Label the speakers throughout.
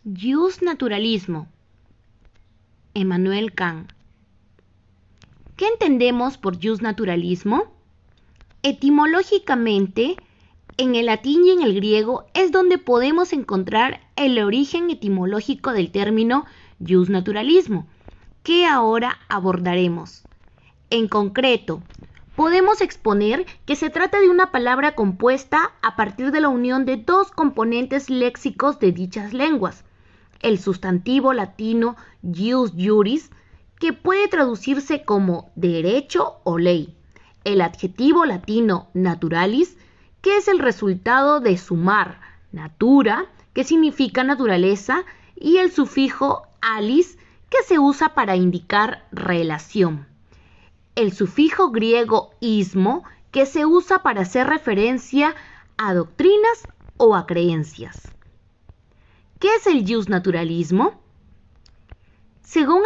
Speaker 1: Justnaturalismo. Immanuel Kant. ¿Qué entendemos por justnaturalismo? Etimológicamente, en el latín y en el griego es donde podemos encontrar el origen etimológico del término justnaturalismo, que ahora abordaremos. En concreto, podemos exponer que se trata de una palabra compuesta a partir de la unión de dos componentes léxicos de dichas lenguas: el sustantivo latino jus juris, que puede traducirse como derecho o ley, el adjetivo latino naturalis, que es el resultado de sumar, natura, que significa naturaleza, y el sufijo alis, que se usa para indicar relación. El sufijo griego ismo, que se usa para hacer referencia a doctrinas o a creencias. ¿Qué es el justnaturalismo? Según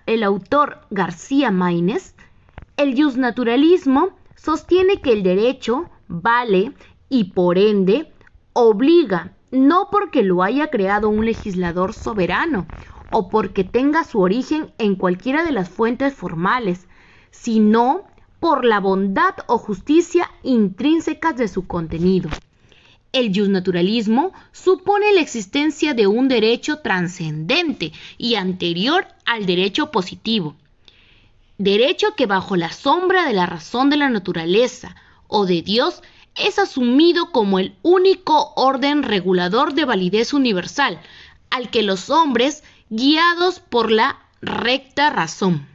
Speaker 1: el autor García Maínez, el justnaturalismo sostiene que el derecho vale y por ende obliga, no porque lo haya creado un legislador soberano o porque tenga su origen en cualquiera de las fuentes formales, sino por la bondad o justicia intrínsecas de su contenido. El justnaturalismo supone la existencia de un derecho trascendente y anterior al derecho positivo, derecho que bajo la sombra de la razón de la naturaleza o de Dios es asumido como el único orden regulador de validez universal, al que los hombres, guiados por la recta razón.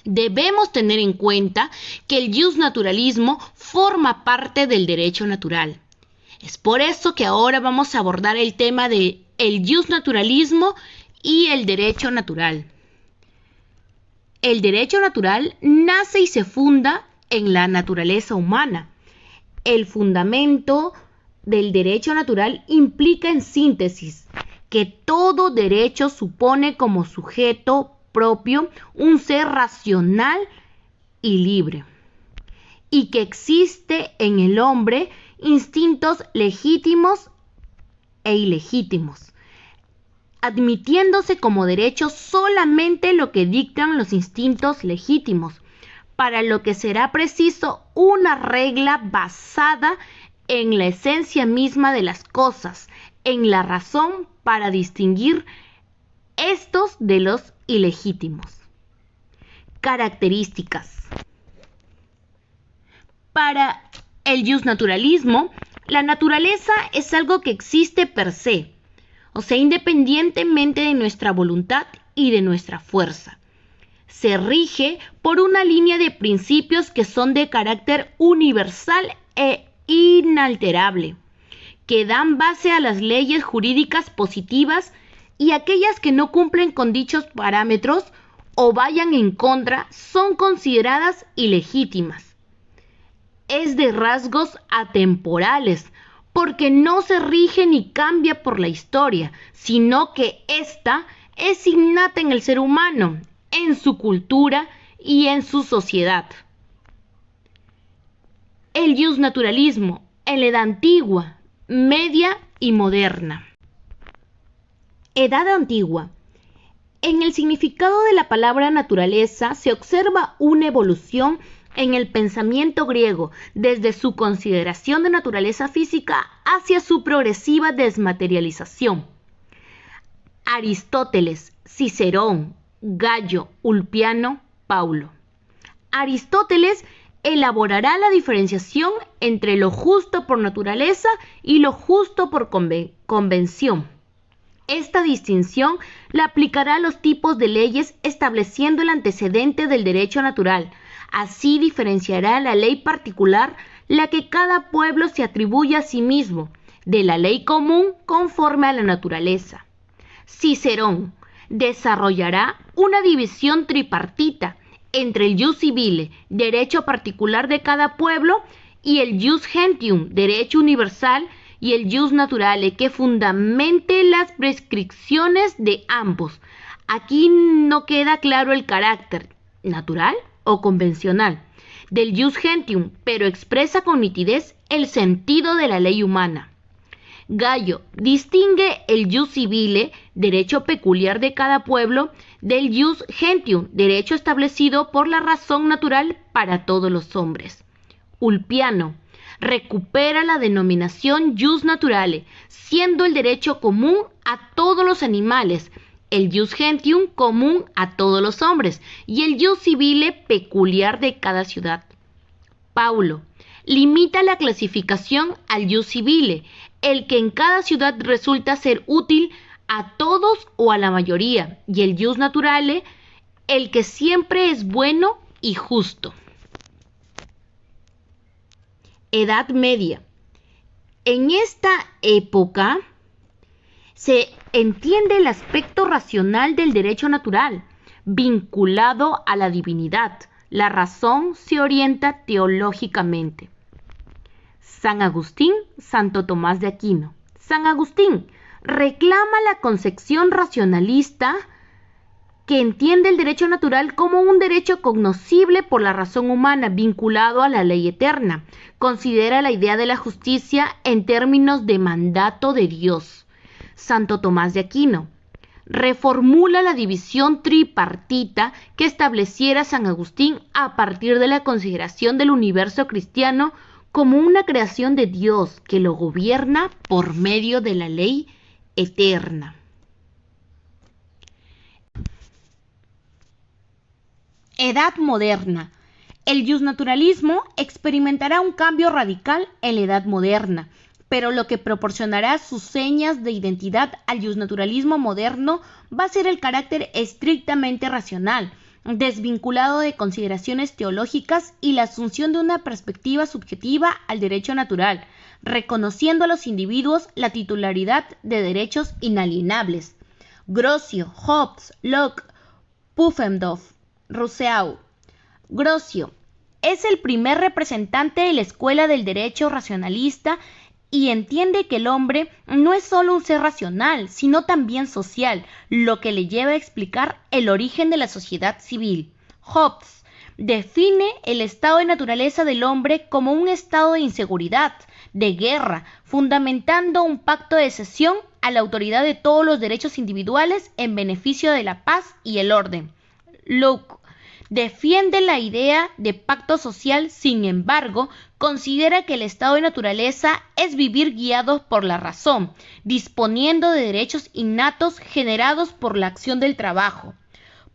Speaker 1: Debemos tener en cuenta que el justnaturalismo forma parte del derecho natural. Es por eso que ahora vamos a abordar el tema de el justnaturalismo y el derecho natural. El derecho natural nace y se funda en la naturaleza humana. El fundamento del derecho natural implica, en síntesis, que todo derecho supone como sujeto propio un ser racional y libre, y que existe en el hombre instintos legítimos e ilegítimos, admitiéndose como derecho solamente lo que dictan los instintos legítimos, para lo que será preciso una regla basada en la esencia misma de las cosas, en la razón, para distinguir estos de los ilegítimos. Características. Para el justnaturalismo, la naturaleza es algo que existe per se, o sea, independientemente de nuestra voluntad y de nuestra fuerza. Se rige por una línea de principios que son de carácter universal e inalterable, que dan base a las leyes jurídicas positivas, y aquellas que no cumplen con dichos parámetros o vayan en contra son consideradas ilegítimas. Es de rasgos atemporales, porque no se rige ni cambia por la historia, sino que ésta es innata en el ser humano, en su cultura y en su sociedad. El justnaturalismo en la edad antigua, media y moderna. Edad antigua. En el significado de la palabra naturaleza se observa una evolución en el pensamiento griego, desde su consideración de naturaleza física hacia su progresiva desmaterialización. Aristóteles, Cicerón, Gallo, Ulpiano, Paulo. Aristóteles elaborará la diferenciación entre lo justo por naturaleza y lo justo por convención. Esta distinción la aplicará a los tipos de leyes, estableciendo el antecedente del derecho natural. Así diferenciará la ley particular, la que cada pueblo se atribuye a sí mismo, de la ley común conforme a la naturaleza. Cicerón desarrollará una división tripartita entre el jus civile, derecho particular de cada pueblo, y el jus gentium, derecho universal, y el jus naturale, que fundamente las prescripciones de ambos. Aquí no queda claro el carácter natural o convencional del jus gentium, pero expresa con nitidez el sentido de la ley humana. Gallo distingue el jus civile derecho peculiar de cada pueblo, del jus gentium, derecho establecido por la razón natural para todos los hombres. Ulpiano recupera la denominación jus naturale, siendo el derecho común a todos los animales, el jus gentium común a todos los hombres y el jus civile peculiar de cada ciudad. Paulo limita la clasificación al jus civile, el que en cada ciudad resulta ser útil a todos o a la mayoría, y el jus naturale, el que siempre es bueno y justo. Edad Media. En esta época se entiende el aspecto racional del derecho natural, vinculado a la divinidad. La razón se orienta teológicamente. San Agustín, Santo Tomás de Aquino. San Agustín reclama la concepción racionalista que entiende el derecho natural como un derecho cognoscible por la razón humana vinculado a la ley eterna. Considera la idea de la justicia en términos de mandato de Dios. Santo Tomás de Aquino reformula la división tripartita que estableciera San Agustín a partir de la consideración del universo cristiano como una creación de Dios que lo gobierna por medio de la ley eterna. Edad Moderna. El justnaturalismo experimentará un cambio radical en la Edad Moderna, pero lo que proporcionará sus señas de identidad al justnaturalismo moderno va a ser el carácter estrictamente racional, desvinculado de consideraciones teológicas y la asunción de una perspectiva subjetiva al derecho natural, reconociendo a los individuos la titularidad de derechos inalienables. Grocio, Hobbes, Locke, Pufendorf, Rousseau. Grocio es el primer representante de la escuela del derecho racionalista y entiende que el hombre no es solo un ser racional, sino también social, lo que le lleva a explicar el origen de la sociedad civil. Hobbes define el estado de naturaleza del hombre como un estado de inseguridad, de guerra, fundamentando un pacto de cesión a la autoridad de todos los derechos individuales en beneficio de la paz y el orden. Locke defiende la idea de pacto social, sin embargo, considera que el estado de naturaleza es vivir guiados por la razón, disponiendo de derechos innatos generados por la acción del trabajo.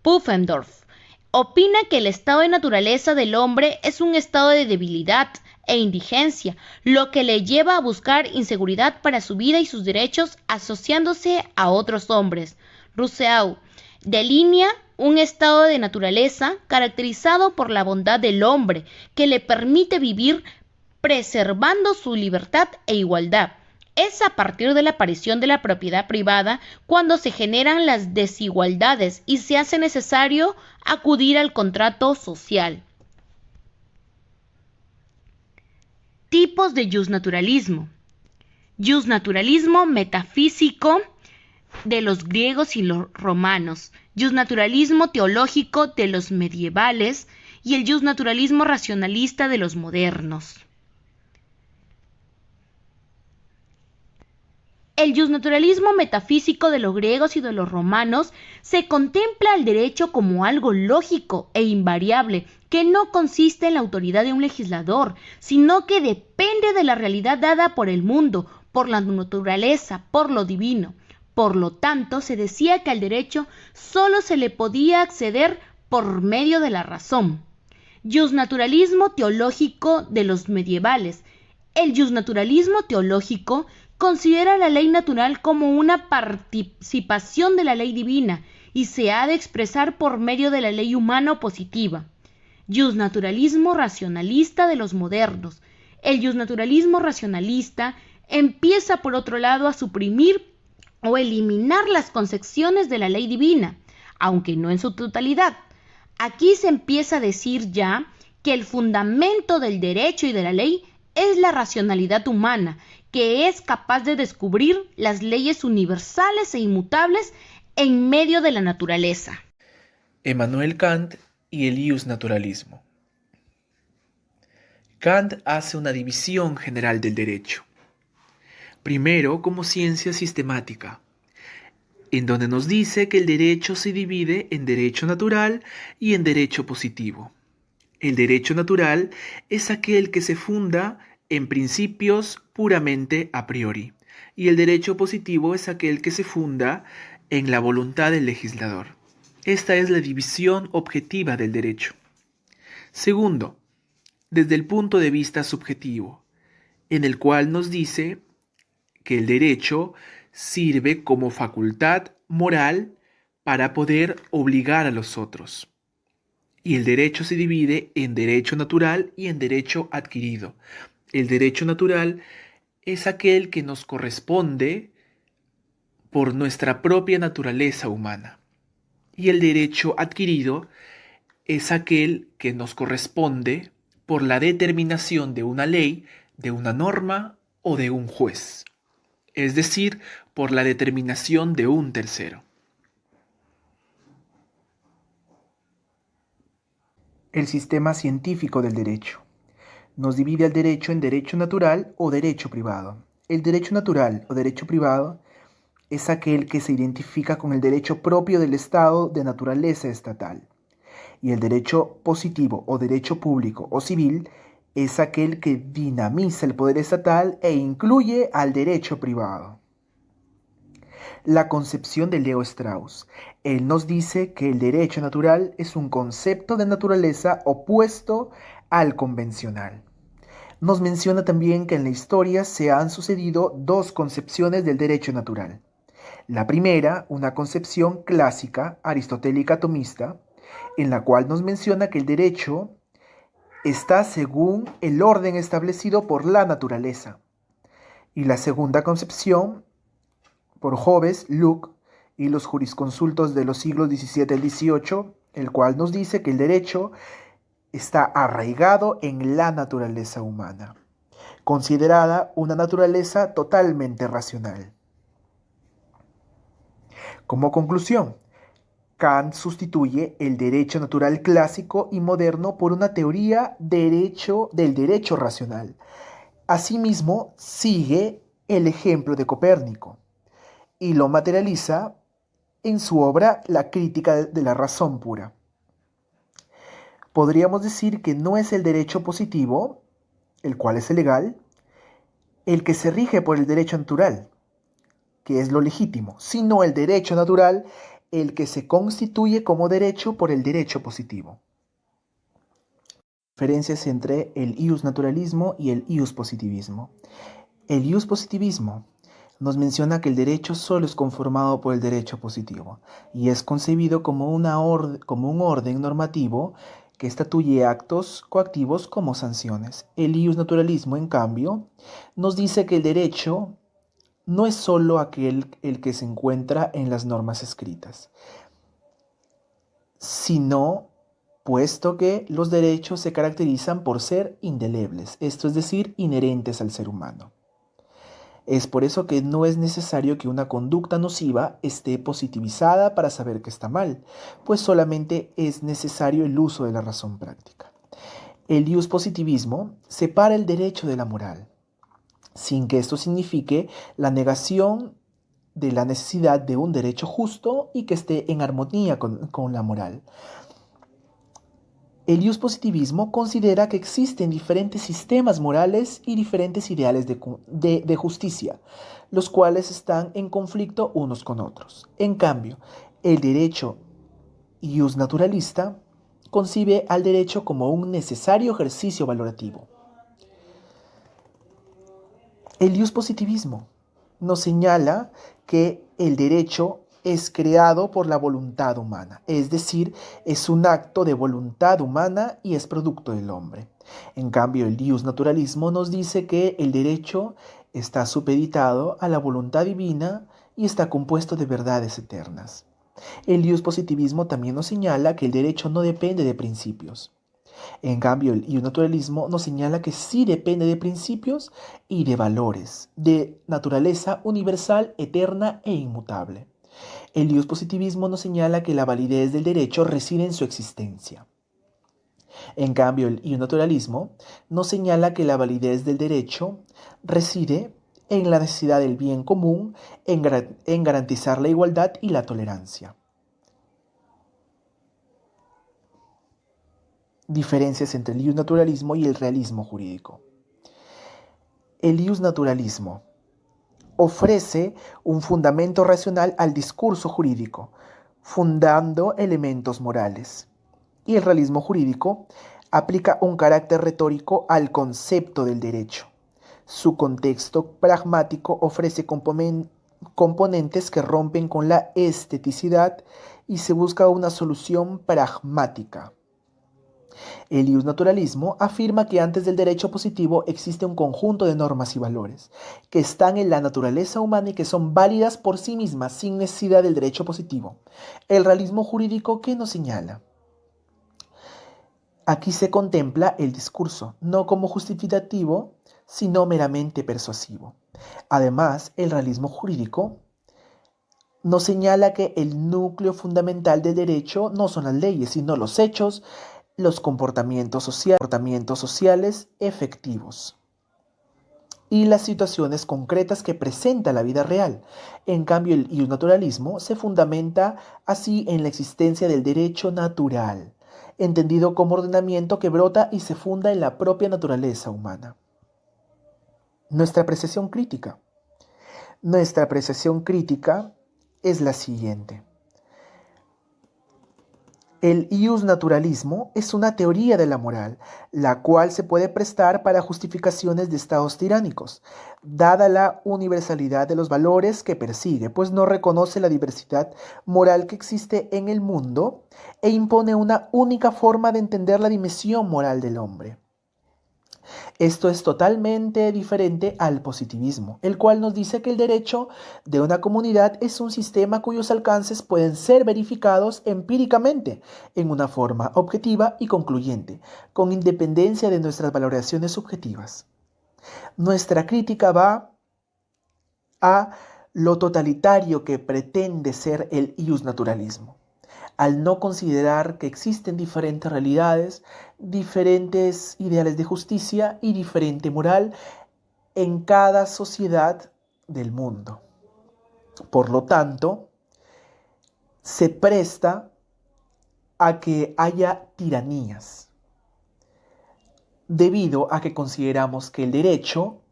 Speaker 1: Pufendorf opina que el estado de naturaleza del hombre es un estado de debilidad e indigencia, lo que le lleva a buscar inseguridad para su vida y sus derechos asociándose a otros hombres. Rousseau delinea un estado de naturaleza caracterizado por la bondad del hombre, que le permite vivir preservando su libertad e igualdad. Es a partir de la aparición de la propiedad privada cuando se generan las desigualdades y se hace necesario acudir al contrato social. Tipos de justnaturalismo. Justnaturalismo metafísico de los griegos y los romanos, justnaturalismo teológico de los medievales y el justnaturalismo racionalista de los modernos. El justnaturalismo metafísico de los griegos y de los romanos se contempla el derecho como algo lógico e invariable, que no consiste en la autoridad de un legislador, sino que depende de la realidad dada por el mundo, por la naturaleza, por lo divino. Por lo tanto, se decía que al derecho solo se le podía acceder por medio de la razón. Justnaturalismo teológico de los medievales. El justnaturalismo teológico considera la ley natural como una participación de la ley divina y se ha de expresar por medio de la ley humana positiva. Justnaturalismo racionalista de los modernos. El justnaturalismo racionalista empieza por otro lado a suprimir o eliminar las concepciones de la ley divina, aunque no en su totalidad. Aquí se empieza a decir ya que el fundamento del derecho y de la ley es la racionalidad humana, que es capaz de descubrir las leyes universales e inmutables en medio de la naturaleza.
Speaker 2: Emmanuel Kant y el justnaturalismo. Kant hace una división general del derecho. Primero, como ciencia sistemática. en donde nos dice que el derecho se divide en derecho natural y en derecho positivo. El derecho natural es aquel que se funda en principios puramente a priori, y el derecho positivo es aquel que se funda en la voluntad del legislador. Esta es la división objetiva del derecho. Segundo, desde el punto de vista subjetivo, en el cual nos dice que el derecho sirve como facultad moral para poder obligar a los otros. Y el derecho se divide en derecho natural y en derecho adquirido. El derecho natural es aquel que nos corresponde por nuestra propia naturaleza humana. Y el derecho adquirido es aquel que nos corresponde por la determinación de una ley, de una norma o de un juez. Es decir, por la determinación de un tercero.
Speaker 3: El sistema científico del derecho. Nos divide el derecho en derecho natural o derecho privado. El derecho natural o derecho privado es aquel que se identifica con el derecho propio del Estado de naturaleza estatal. Y el derecho positivo o derecho público o civil es aquel que dinamiza el poder estatal e incluye al derecho privado. La concepción de Leo Strauss. Él nos dice que el derecho natural es un concepto de naturaleza opuesto al convencional. Nos menciona también que en la historia se han sucedido dos concepciones del derecho natural. La primera, una concepción clásica, aristotélica tomista, en la cual nos menciona que el derecho está según el orden establecido por la naturaleza. Y la segunda concepción, por Hobbes, Locke y los jurisconsultos de los siglos XVII al XVIII, el cual nos dice que el derecho está arraigado en la naturaleza humana, considerada una naturaleza totalmente racional. Como conclusión, Kant sustituye el derecho natural clásico y moderno por una teoría del derecho racional. Asimismo, sigue el ejemplo de Copérnico y lo materializa en su obra La crítica de la razón pura. Podríamos decir que no es el derecho positivo, el cual es el legal, el que se rige por el derecho natural, que es lo legítimo, sino el derecho natural el que se constituye como derecho por el derecho positivo. Diferencias entre el iusnaturalismo y el iuspositivismo. El iuspositivismo nos menciona que el derecho solo es conformado por el derecho positivo y es concebido como un orden normativo que estatuye actos coactivos como sanciones. El iusnaturalismo, en cambio, nos dice que el derecho no es solo aquel el que se encuentra en las normas escritas, sino puesto que los derechos se caracterizan por ser indelebles, esto es decir, inherentes al ser humano. Es por eso que no es necesario que una conducta nociva esté positivizada para saber que está mal, pues solamente es necesario el uso de la razón práctica. El iuspositivismo separa el derecho de la moral, sin que esto signifique la negación de la necesidad de un derecho justo y que esté en armonía con la moral. El iuspositivismo considera que existen diferentes sistemas morales y diferentes ideales de justicia, los cuales están en conflicto unos con otros. En cambio, el derecho iusnaturalista concibe al derecho como un necesario ejercicio valorativo. El iuspositivismo nos señala que el derecho es creado por la voluntad humana, es decir, es un acto de voluntad humana y es producto del hombre. En cambio, el iusnaturalismo nos dice que el derecho está supeditado a la voluntad divina y está compuesto de verdades eternas. El iuspositivismo también nos señala que el derecho no depende de principios. En cambio, el iusnaturalismo nos señala que sí depende de principios y de valores, de naturaleza universal, eterna e inmutable. El iuspositivismo nos señala que la validez del derecho reside en su existencia. En cambio, el iusnaturalismo nos señala que la validez del derecho reside en la necesidad del bien común, en garantizar la igualdad y la tolerancia. Diferencias entre el iusnaturalismo y el realismo jurídico. El iusnaturalismo ofrece un fundamento racional al discurso jurídico, fundando elementos morales. Y el realismo jurídico aplica un carácter retórico al concepto del derecho. Su contexto pragmático ofrece componentes que rompen con la esteticidad y se busca una solución pragmática. El iusnaturalismo afirma que antes del derecho positivo existe un conjunto de normas y valores que están en la naturaleza humana y que son válidas por sí mismas sin necesidad del derecho positivo. El realismo jurídico, ¿qué nos señala? Aquí se contempla el discurso, no como justificativo, sino meramente persuasivo. Además, el realismo jurídico nos señala que el núcleo fundamental del derecho no son las leyes, sino los hechos, los comportamientos sociales efectivos y las situaciones concretas que presenta la vida real. En cambio, el iusnaturalismo se fundamenta así en la existencia del derecho natural, entendido como ordenamiento que brota y se funda en la propia naturaleza humana. Nuestra apreciación crítica. Nuestra apreciación crítica es la siguiente. El iusnaturalismo es una teoría de la moral, la cual se puede prestar para justificaciones de estados tiránicos, dada la universalidad de los valores que persigue, pues no reconoce la diversidad moral que existe en el mundo e impone una única forma de entender la dimensión moral del hombre. Esto es totalmente diferente al positivismo, el cual nos dice que el derecho de una comunidad es un sistema cuyos alcances pueden ser verificados empíricamente en una forma objetiva y concluyente, con independencia de nuestras valoraciones subjetivas. Nuestra crítica va a lo totalitario que pretende ser el iusnaturalismo, al no considerar que existen diferentes realidades, diferentes ideales de justicia y diferente moral en cada sociedad del mundo. Por lo tanto, se presta a que haya tiranías, debido a que consideramos que el derecho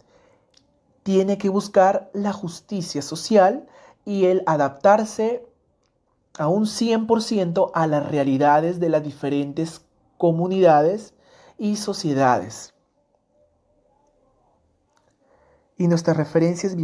Speaker 3: tiene que buscar la justicia social y el adaptarse a un 100% a las realidades de las diferentes comunidades y sociedades. Y nuestras referencias